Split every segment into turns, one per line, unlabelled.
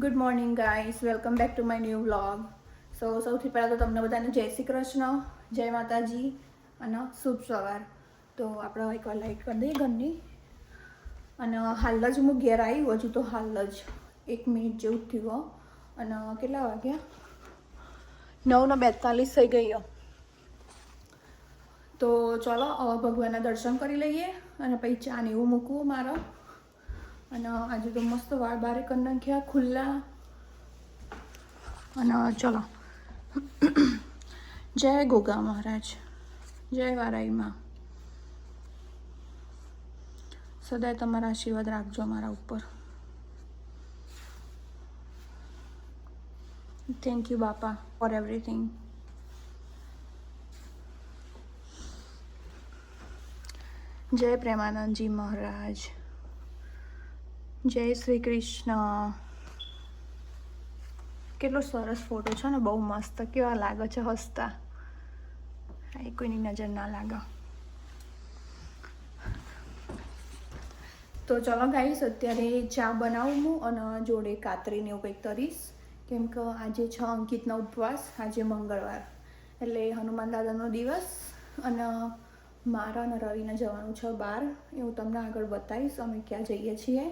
Good morning guys, welcome back to my new vlog. સૌથી પહેલાં તો તમને બધાને જય શ્રી કૃષ્ણ, જય માતાજી અને શુભ સવાર. તો આપણે એકવાર લાઈટ કરી દઈએ ઘરની. અને હાલ જ હું ઘેર આવી, હજુ તો હાલ જ 1 મિનિટ જેવું થયું. અને કેટલા વાગ્યા? 9:42 થઈ ગઈ. તો ચલો હવે ભગવાનના દર્શન કરી લઈએ અને પછી ચા ને એવું મૂકવું મારો. અને આજે તો મસ્ત વાળ બારે કરી નાખ્યા ખુલ્લા. અને ચલો જય ગોગા મહારાજ, જય વારાઈમાં. સદાય તમારા આશીર્વાદ રાખજો મારા ઉપર. થેન્ક યુ બાપા ફોર એવરીથિંગ. જય પ્રેમાનંદજી મહારાજ, જય શ્રી કૃષ્ણ. કેટલો સરસ ફોટો છે ને, બહુ મસ્ત. કેવા લાગે છે હસતા. કોઈની નજર ના લાગે. તો ચલો ગાઈસ, અત્યારે ચા બનાવું હું અને જોડે કાતરીને એવું કંઈક કરીશ. કેમ કે આજે છે અંકિતનો ઉપવાસ. આજે મંગળવાર એટલે હનુમાન દાદાનો દિવસ. અને મારા અને રવિને જવાનું છે બહાર. એવું તમને આગળ બતાવીશ અમે ક્યાં જઈએ છીએ.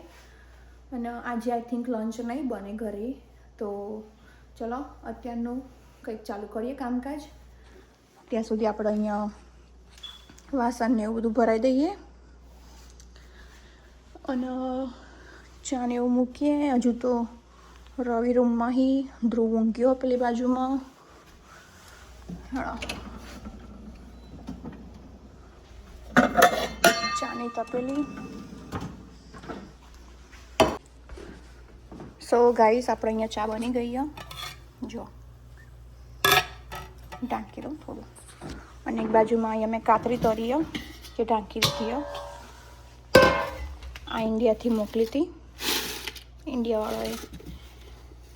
અને આજે આઈ થિંક લંચ નહીં બને ઘરે. તો ચલો અત્યારનું કંઈક ચાલુ કરીએ કામકાજ. ત્યાં સુધી આપણે અહીંયા વાસણને એવું બધું ભરાઈ દઈએ અને ચા ને એવું મૂકીએ. હજુ તો રવિ રૂમમાં ધ્રુવ ઊંઘ્યો પેલી બાજુમાં. ચાની તપેલી. સો ગાઈસ, આપણે અહીંયા ચા બની ગઈ. જો ઢાંકી દઉં થોડું. અને એક બાજુમાં અહીંયા મેં કાતરી તરી જે ઢાંકી દીધી. આ ઇન્ડિયાથી મોકલી હતી, ઇન્ડિયાવાળાએ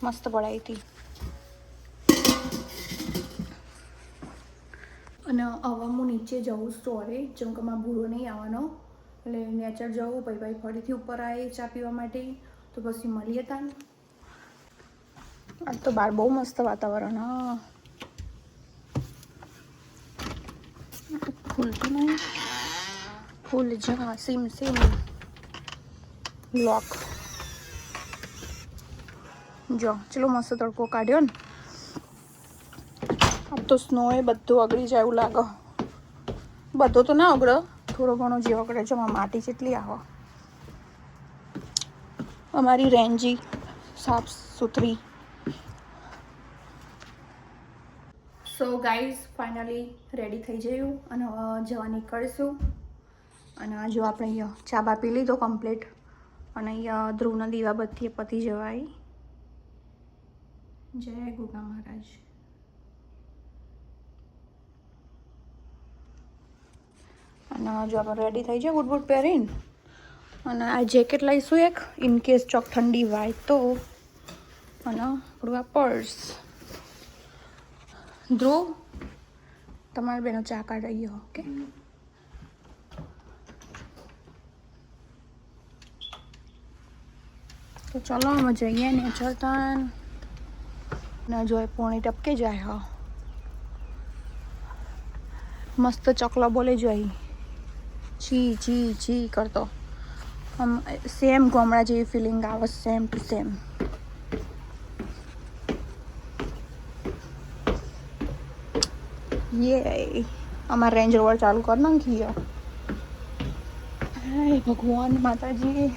મસ્ત પડાવી હતી. અને હવે હું નીચે જવું સ્ટોરે, જેમ કે મારા ભૂરો નહીં આવવાનો. એટલે નેચર જવું, ભાઈ ફરીથી ઉપર આવે ચા પીવા માટે. તો પછી મળીએ તાન. આજ તો બહાર બહુ મસ્ત વાતાવરણ. હા, ખુલતું નહીં. ફૂલ જા સીમ લોક. જો ચલો મસ્ત તડકો કાઢ્યો ને. આમ તો સ્નો એ બધું ઓગળી જાય એવું લાગે. બધો તો ના ઓગળે, થોડો ઘણો જે ઓગળે છે. માટી જેટલી આવે. અમારી રેન્જી સાફ Suthari. So guys, finally ready થઈ જયું અને જવા નીકળશું. અને જો આપણે અહીંયા ચા બા પી લીધો કમ્પ્લીટ. અને અહીંયા ધ્રુવના દીવાબત્તી પતી જવાય. જય ગોગા મહારાજ. અને જો આપણે રેડી થઈ જાય બૂટ પહેરીને. અને આ જેકેટ લઈશું એક, ઇન કેસ ચોક ઠંડી વાય તો. અને આપણું આ પર્સ. ધ્રુવ, તમારી બેનો ચા કાઢી. ઓકે, તો ચલો અમે જઈએ ને ચલતાન. ના જો પોણી ટપકે જાય. મસ્ત ચકલો બોલે જોઈ, ચી ચી ચી કરતો. આમ સેમ ગામડા જેવી ફિલિંગ આવે, સેમ ટુ સેમ. યે અમારે રેન્જ રોવર ચાલુ કરી નાખી. હાય ભગવાન માતાજી.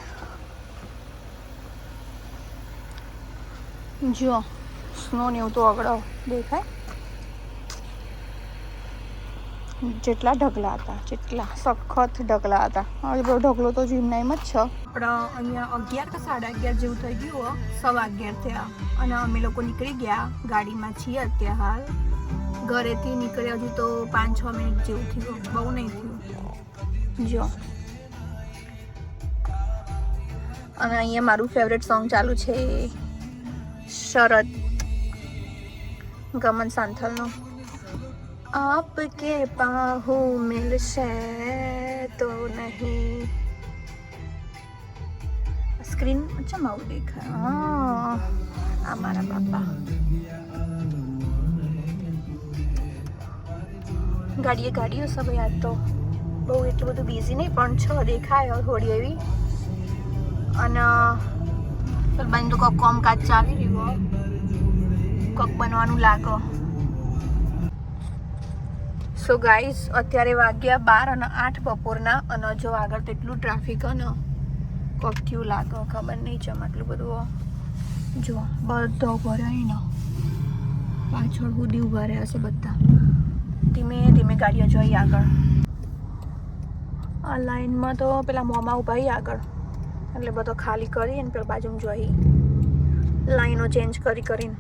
જો સ્નો ને એવું તો આગળ દેખાય. જેટલા ઢગલા હતા, જેટલા સખત ઢગલા હતા. હવે બધો ઢગલો તો જીમનાઈમ જ છે. આપણે અહીંયા 11 કે 11:30 જેવું થઈ ગયું. 11:15 થયા અને અમે લોકો નીકળી ગયા. ગાડીમાં છીએ અત્યારે હાલ. ઘરેથી નીકળ્યા હજુ તો 5-6 મિનિટ જેવું થયું, બહુ નહીં થયું. જો અને અહીંયા મારું ફેવરેટ સોંગ ચાલુ છે, શરદ ગમન સાંથલનું. આપકે બાહુ મિલશે તો નહીં. સ્ક્રીન અચ્છા આવું દેખાય. હા, બાપા ગાડીઓ છે ભાઈ. આજ તો બહુ એટલું બધું બિઝી નહીં પણ છ દેખાય થોડી એવી. અને બાઈને તો કોક કામકાજ ચાલી રહ્યું, કોક બનવાનું લાગે. સો ગાઈઝ અત્યારે વાગ્યા 12 અને 8 બપોરના. અને જો આગળ તો એટલું ટ્રાફિક ને કોક થયું લાગે, ખબર નહીં ચમ આટલું બધું. જો બધા ઉભા રહ્યા ને પાછળ સુધી ઉભા રહ્યા છે બધા. ધીમે ધીમે ગાડીઓ જોઈ આગળ. આ લાઈનમાં તો પેલા મોંમાં ઉભા આગળ, એટલે બધો ખાલી કરી અને પેલા બાજુમાં જોઈ લાઈનો ચેન્જ કરીને.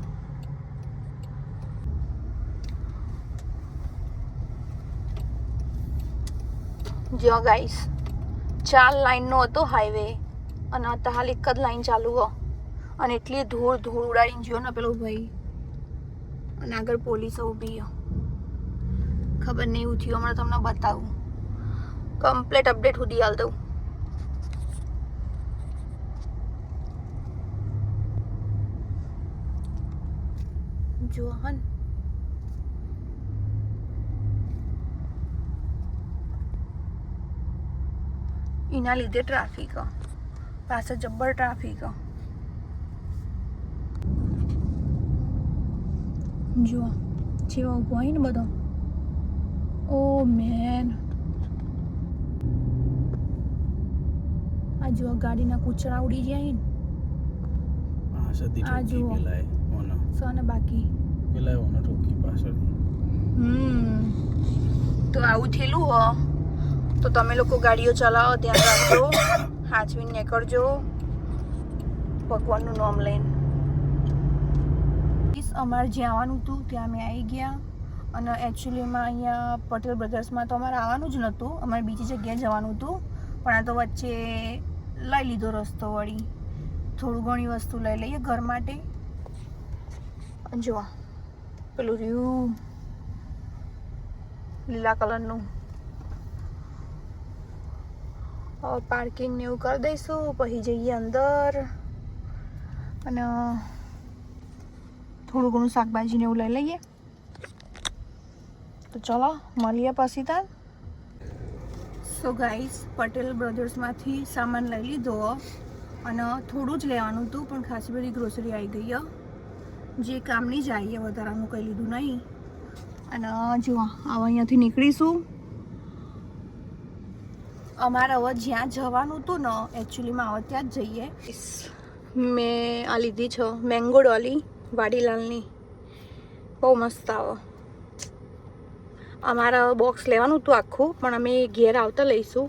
જો ગાઈસ 4 લાઈનનો હતો હાઈવે અને અત્યારે હાલ એક જ લાઈન ચાલુ હો. અને એટલી ધૂળ ઉડાડીને જો ને પેલો ભાઈ. અને આગળ પોલીસ ઊભી હો. ખબર નહીં એવું થયું, હમણાં તમને બતાવું. કમ્પ્લીટ અપડેટ સુધી હાલ દઉં. જો હન એના લીધે ટ્રાફિક પાછળ જબ્બર ટ્રાફિક. જો જેવા ઉભો હોય ને બધો. ઓ મેન આ જો ગાડીના કૂચરા ઉડી જાય ને. આ જો સોને બાકી તો આવું થયેલું હો. તો તમે લોકો ગાડીઓ ચલાવો ધ્યાન રાખજો, હાચવીને નીકળજો ભગવાનનું નામ લઈને. અમારે જ્યાં આવવાનું હતું ત્યાં અમે આવી ગયા. અને એકચ્યુઅલીમાં અહીંયા પટેલ બ્રધર્સમાં તો અમારે આવવાનું જ નહોતું, અમારે બીજી જગ્યાએ જવાનું હતું. પણ આ તો વચ્ચે લઈ લીધો રસ્તો વળી. થોડું ઘણી વસ્તુ લઈ લઈએ ઘર માટે. જો પેલું રહ્યું લીલા કલરનું. હવે પાર્કિંગ ને એવું કરી દઈશું, પછી જઈએ અંદર અને થોડું ઘણું શાકભાજી ને એવું લઈ લઈએ. તો ચલો મળીએ પછી તાર. સો ગાઈસ પટેલ બ્રધર્સમાંથી સામાન લઈ લીધો અને થોડું જ લેવાનું હતું પણ ખાસી બધી ગ્રોસરી આવી ગઈ. જે કામની જ આવી વધારાનું કંઈ લીધું નહીં. અને જો હવે અહીંયાથી નીકળીશું. અમારે હવે જ્યાં જવાનું હતું ને એકચ્યુઅલીમાં હવે ત્યાં જ જઈએ. મેં આ લીધી છે મેંગો ડોલી વાડીલાલની, બહુ મસ્ત આવે. અમારે બોક્સ લેવાનું હતું આખું પણ અમે ઘેર આવતા લઈશું,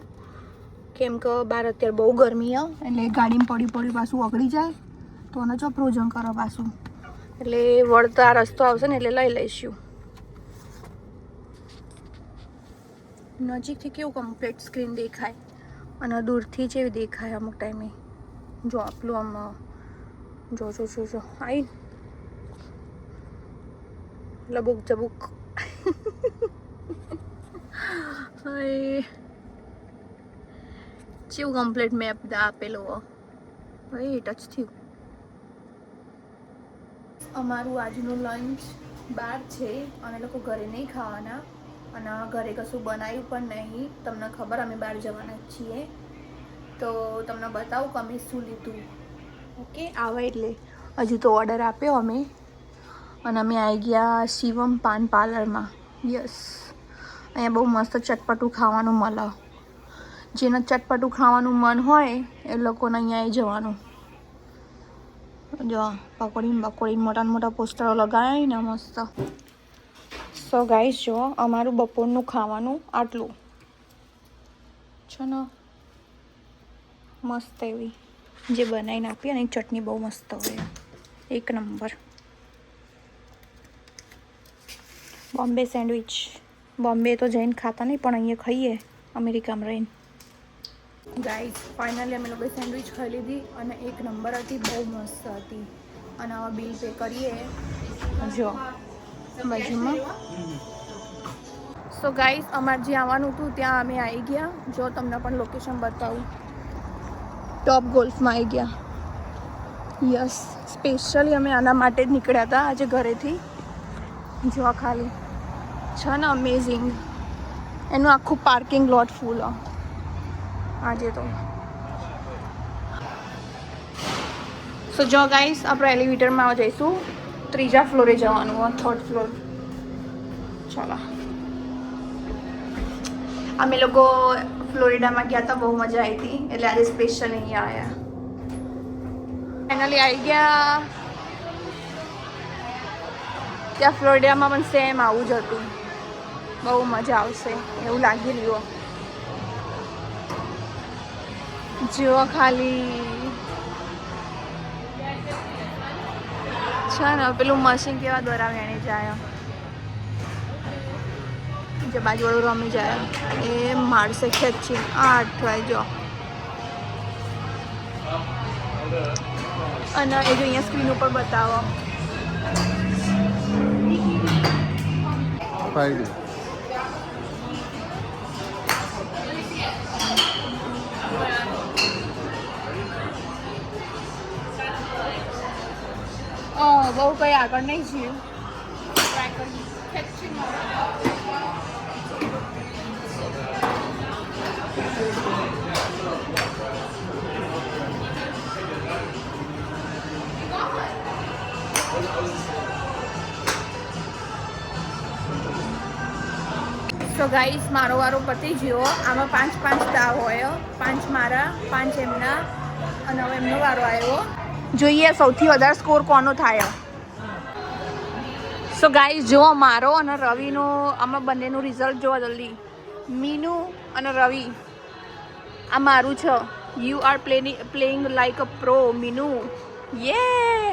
કેમ કે બહાર અત્યારે બહુ ગરમી એટલે ગાડીમાં પડી પાછું ઓગળી જાય તો એને ચો ફ્રોઝન કરો પાછું. એટલે વળતા રસ્તો આવશે ને એટલે લઈ લઈશું. નજીકથી કેવું કમ્પ્લીટ સ્ક્રીન દેખાય અને દૂરથી જેવી દેખાય અમુક ટાઈમે. જો આપણું આમ જો આવી લબુક જબુક. કેવું કમ્પ્લીટ મેપ આપેલો ભાઈ ટચ થયું. અમારું આજનું લંચ બહાર છે અમે લોકો ઘરે નહીં ખાવાના અને ઘરે કશું બનાવ્યું પણ નહીં. તમને ખબર અમે બહાર જવાના જ છીએ તો તમને બતાવું કે અમે શું લીધું. ઓકે આવે એટલે હજુ તો ઓર્ડર આપ્યો અમે અને અમે આવી ગયા શિવમ પાન પાર્લરમાં. યસ, અહીંયા બહુ મસ્ત ચટપટું ખાવાનું મળે. જેને ચટપટું ખાવાનું મન હોય એ લોકોને અહીંયા આવી જવાનું. જો પકોડી મોટા પોસ્ટરો લગાવ્યા ને મસ્ત. સો ગાઈસ જો અમારું બપોરનું ખાવાનું આટલું છે ને, મસ્ત એવી જે બનાવીને આપી અને ચટણી બહુ મસ્ત હોય, એક નંબર. બોમ્બે સેન્ડવિચ, બોમ્બે તો જઈને ખાતા નહીં પણ અહીંયા ખાઈએ અમેરિકામાં રહીને. ગાઈસ ફાઇનલી અમે લોકોએ સેન્ડવિચ ખાઈ લીધી અને એક નંબર હતી, બહુ મસ્ત હતી. અને હવે બિલ પે કરીએ જો બાજુમાં. સો ગાઈસ અમારે જ્યાં આવવાનું હતું ત્યાં અમે આવી ગયા. જો તમને પણ લોકેશન બતાવું, ટોપ ગોલ્ફમાં આવી ગયા. યસ, સ્પેશિયલી અમે આના માટે જ નીકળ્યા હતા આજે ઘરેથી. જો ખાલી છે ને અમેઝિંગ, એનું આખું પાર્કિંગ લોટ ફૂલ આજે તો. સો જો ગાઈસ, આપણે એલિવેટરમાં જઈશું, 3જા ફ્લોરે જવાનું હોય, 3rd ફ્લોર. ચાલો. અમે લોકો ફ્લોરિડામાં ગયા હતા, બહુ મજા આવી હતી, એટલે આજે સ્પેશિયલ અહીંયા આવ્યા. ફાઇનલી આવી ગયા. ત્યાં ફ્લોરિડામાં પણ સેમ આવું જ હતું. બહુ મજા આવશે એવું લાગી રહ્યું. જુઓ ખાલી છે ને પેલું મશીન કેવા દ્વારા વેણી જાય, જે બાજુવાળું રમી જાય એ મારશે ખેંચી. આ અઠવાય જો, અને એ જો અહીંયા સ્ક્રીન ઉપર બતાવો. બહુ કંઈ આગળ નહીં છીએ. સો ગાઈસ, મારો વારો પતી ગયો. આમાં 5 દાવ હોય, 5 મારા, 5 એમના, અને હવે એમનો વારો આવ્યો. જોઈએ સૌથી વધારે સ્કોર કોનો થાય. સો ગાઈસ, જુઓ મારો અને રવિનો, આમાં બંનેનું રિઝલ્ટ જોવા જલ્દી. મીનુ અને રવિ, આ મારું છે. You are playing like a pro Meenu. યે!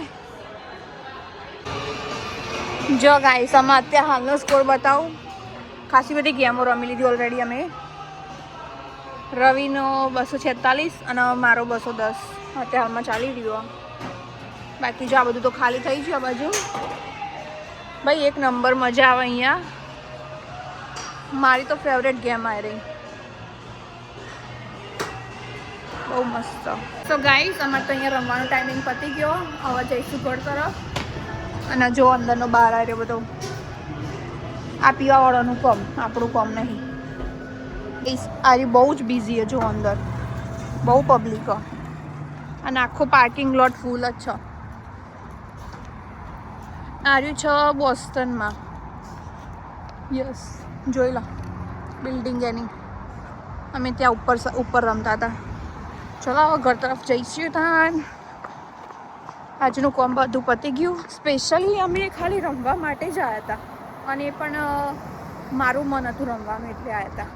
જો ગાઈસ, આમાં અત્યારે હાલનો સ્કોર બતાવું. ખાસી બધી ગેમો રમી લીધી ઓલરેડી અમે. રવિનો 246 અને મારો 210 અત્યારે હાલમાં ચાલી રહ્યો. બાકી જો આ બધું તો ખાલી થઈ ગયું. આ બાજુ ભાઈ એક નંબર, મજા આવે અહીંયા. મારી તો ફેવરેટ ગેમ આવી રહી, બહુ મસ્ત. સો ગાઈસ, અમારે તો અહીંયા રમવાનો ટાઈમિંગ પતી ગયો. હવે જઈશું ઘર તરફ. અને જો અંદરનો બહાર આવ્યો બધો, આ પીવાવાળાનું કોમ, આપણું કોમ નહીં. આજે બહુ જ બિઝી છે. જો અંદર બહુ પબ્લિક, અને આખો પાર્કિંગ લોટ ફૂલ જ છે. આવ્યું છે બોસ્ટનમાં. યસ, જોઈ લો બિલ્ડિંગ એની. અમે ત્યાં ઉપર રમતા હતા. ચલો હવે ઘર તરફ જઈશું. ત્યાં આજનું કોમ બધું પતી ગયું. સ્પેશિયલી અમે ખાલી રમવા માટે જ આવ્યા હતા, અને એ પણ મારું મન હતું રમવાનું એટલે આવ્યા હતા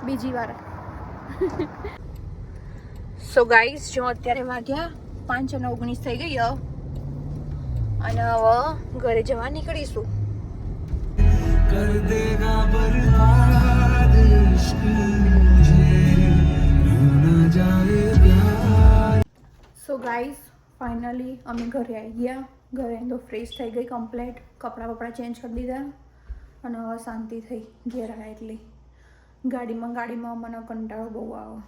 બીજી વાર. સો ગાઈસ, જો અત્યારે વાગ્યા 5:19 થઈ ગઈ, અને હવે ઘરે જવા નીકળીશું. સો ગાઈસ, ફાઇનલી અમે ઘરે આવી ગયા. ઘરે તો ફ્રેશ થઈ ગઈ કમ્પ્લીટ, કપડાં ચેન્જ કરી દીધા, અને હવે શાંતિ થઈ ઘેર આવ્યા. એટલે ગાડીમાં મને કંટાળો બહુ આવ્યો,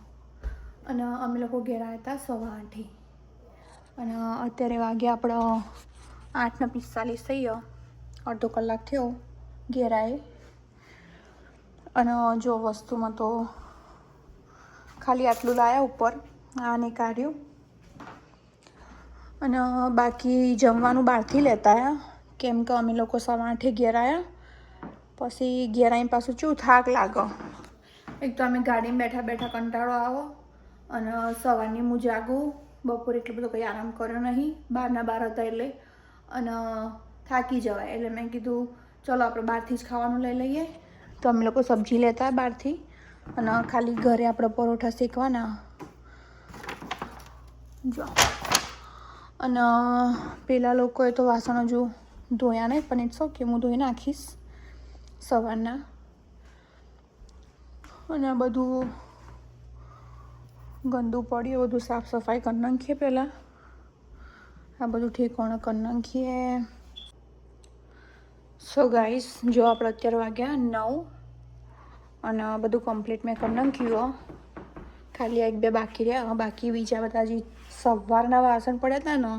અને અમે લોકો ઘેર આવ્યા હતા 8:15. અને અત્યારે વાગ્યા આપણો 8:45 થઈ ગયો. અડધો કલાક થયો ઘેર આવે. અને જો વસ્તુમાં તો ખાલી આટલું લાયા ઉપર, આને કાઢ્યું, અને બાકી જમવાનું બહારથી લેતા આવ્યા, કેમ કે અમે લોકો 8:15 ઘેર આવ્યા. પછી ઘેર આવીને પાછું શું થાક લાગે. એક તો અમે ગાડીમાં બેઠા કંટાળો આવો, અને સવારની હું જાગું. બપોરે એટલો બધો કંઈ આરામ કર્યો નહીં, 12 હતા એટલે, અને થાકી જવાય. એટલે મેં કીધું ચલો આપણે બહારથી જ ખાવાનું લઈ લઈએ. તો અમે લોકો સબ્જી લેતા બહારથી, અને ખાલી ઘરે આપણે પરોઠા શેકવાના. જો, અને પેલા લોકોએ તો વાસણો જો ધોયા નહીં, પણ ઇટ્સ ઓકે, હું ધોઈ નાખીશ સવારના. અને આ બધું ગંદુ પડ્યું, બધું સાફ સફાઈ કરી નાખીએ પહેલાં. આ બધું ઠેકાણે કરી નાખીએ. સો ગાઈસ, જો આપણે અત્યારે વાગ્યા 9, અને બધું કમ્પ્લીટ મેં કરી નાખ્યું. ખાલી 1-2 બાકી રહ્યા. બાકી બીજા બધા હજી સવારના વાસણ પડ્યા હતા ને,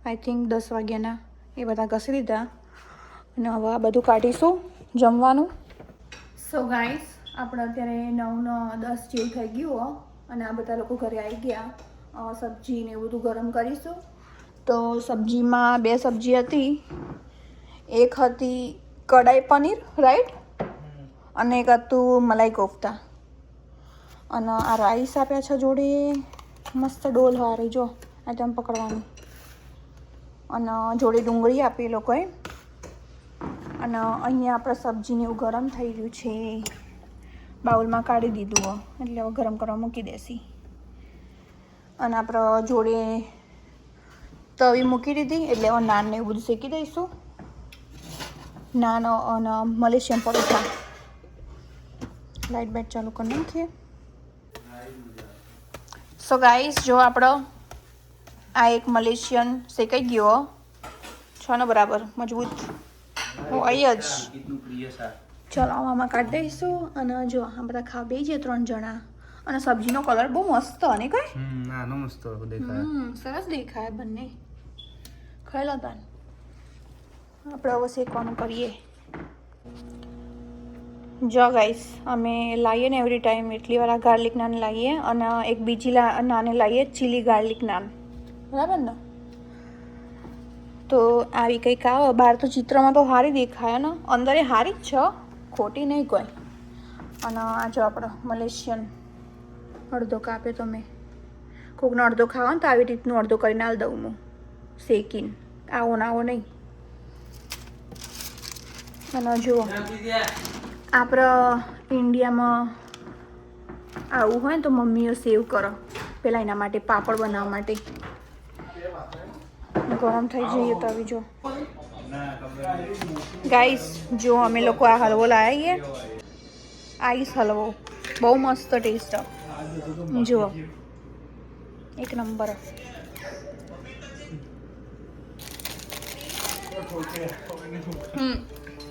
આઈ થિંક 10 વાગ્યાના, એ બધા ઘસી દીધા. અને હવે આ બધું કાઢીશું જમવાનું. સો ગાઈસ, આપણે અત્યારે 9:10 જેવું થઈ ગયું અને આ બધા લોકો ઘરે આવી ગયા. સબ્જી ને એવું બધું ગરમ કરીશું. તો સબ્જીમાં 2 સબ્જી હતી. એક હતી કઢાઈ પનીર, રાઈટ, અને એક હતું મલાઈ કોફતા. અને આ રાઈસ આપ્યા છે જોડે, મસ્ત ડોલ વાળી, જો આ તેમ પકડવાની. અને જોડે ડુંગળી આપી એ લોકોએ. અને અહીંયા આપણે સબ્જીને એવું ગરમ થઈ રહ્યું છે, બાઉલમાં કાઢી દીધું એટલે હવે ગરમ કરવા મૂકી દેસી. અને આપણે જોડે તવી મૂકી દીધી એટલે હવે નાન ને એવું બધું શેકી દઈશું. નાન અને મલેશિયન પરોઠા. લાઇટ બેટ ચાલુ કરી નાખીએ. સો ગાઈસ, જો આપણો આ એક મલેશિયન શેકાઈ ગયો છો ને, બરાબર મજબૂત હોય જ. ચલો આમાં કાઢી દઈશું. અને જો આ બધા ખાવા બેસી જાય 3 જણા. અને સબ્જીનો કલર બહુ મસ્ત અને કઈ
મસ્ત દેખાય.
સરસ દેખાય બંને. ખાઈ લો તાન. આપણે હવે શેકવાનું કરીએ. જો ગાઈસ, અમે લાવીએ ને એવરી ટાઈમ એટલી વાર આ ગાર્લિક નાન લાવીએ અને એક બીજી નાને લાવીએ ચીલી ગાર્લિક નાન, બરાબર ને? તો આવી કંઈક આવે. બહાર તો ચિત્રમાં તો સારી દેખાય ને, અંદર એ સારી જ છે, ખોટી નહીં કોઈ. અને આ જો આપણો મલેશિયન અડધો કાપે તો મેં કોકનો અડધો ખાવા ને તો આવી રીતનું અડધો કરીને આલ દઉં હું શેકીને. આવો ને આવો નહીં. અને જુઓ, આપણે ઇન્ડિયામાં આવું હોય ને તો મમ્મીઓ સેવ કરો પેલા એના માટે, પાપડ બનાવવા માટે. ગરમ થઈ જઈએ તો આવી જો ગાઈસ, જો અમે લોકો આ હલવો લાવીએ, આઈસ હલવો, બહુ મસ્ત ટેસ્ટ. જુઓ, એક નંબર.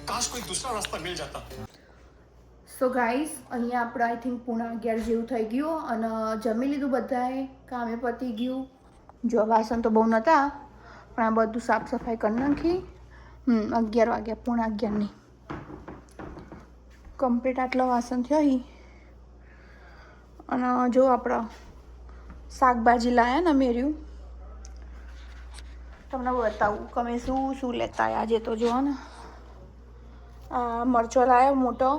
काश कोई दूसरा रास्ता मिल जाता.
સો ગાઈસ, અહીંયા આપણે આઈ થિંક 11:30 જેવું થઈ ગયું અને જમી લીધું બધાએ, કામે પતી ગયું. જો વાસણ તો બહુ નહોતા પણ આ બધું સાફ સફાઈ કરી નાખી. 11 વાગ્યા, 11:30 નહીં, કમ્પ્લીટ આટલા વાસણ થઈ. અને જો આપણે શાકભાજી લાવ્યા ને મેર્યું, તમને બતાવું કે અમે શું લેતા આવ્યા આજે. તો જુઓ ને, આ મરચો લાવ્યો મોટો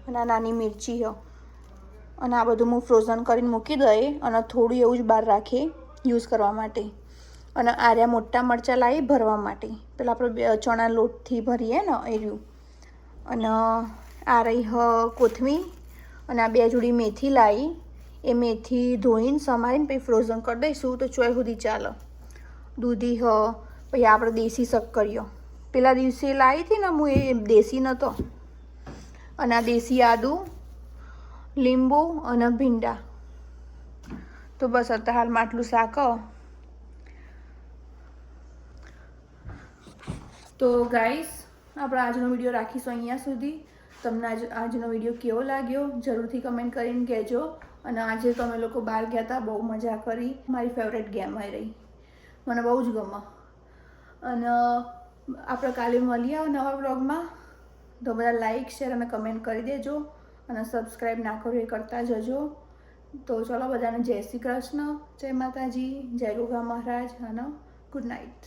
અને આ નાની મિરચી છે. અને આ બધું હું ફ્રોઝન કરીને મૂકી દઈએ અને થોડું એવું જ બહાર રાખીએ યુઝ કરવા માટે. અને આર્યા મોટા મરચાં લાવી ભરવા માટે, પેલા આપણે ચણા લોટથી ભરીએ ને એ રહ્યું. અને આ રહી કોથમીર. અને આ 2 જોડી મેથી લાવી, એ મેથી ધોઈને સમારીને પછી ફ્રોઝન કરી દઈશું તો ચોય સુધી ચાલે. દૂધી પછી આપણે દેશી શક્કરિયો પેલા દિવસે લાવી હતી ને હું, એ દેશી નહોતો. અને આ દેશી આદુ, લીંબુ અને ભીંડા. તો બસ અત્યારે હાલમાં આટલું શાક. તો ગાઈસ, આપણે આજનો વિડીયો રાખીશું અહીંયા સુધી. તમને આજનો વિડીયો કેવો લાગ્યો જરૂરથી કમેન્ટ કરીને કહેજો. અને આજે તો અમે લોકો બહાર ગયા હતા, બહુ મજા કરી. મારી ફેવરેટ ગેમ આવી રહી, મને બહુ જ ગમે. અને આપણે કાલે મળીએ નવા બ્લોગમાં. તો બધા લાઈક, શેર અને કમેન્ટ કરી દેજો. અને સબસ્ક્રાઈબ ના કરો એ કરતા જજો. તો ચલો બધાને જય શ્રી કૃષ્ણ, જય માતાજી, જય ગોગા મહારાજ અને ગુડ નાઇટ.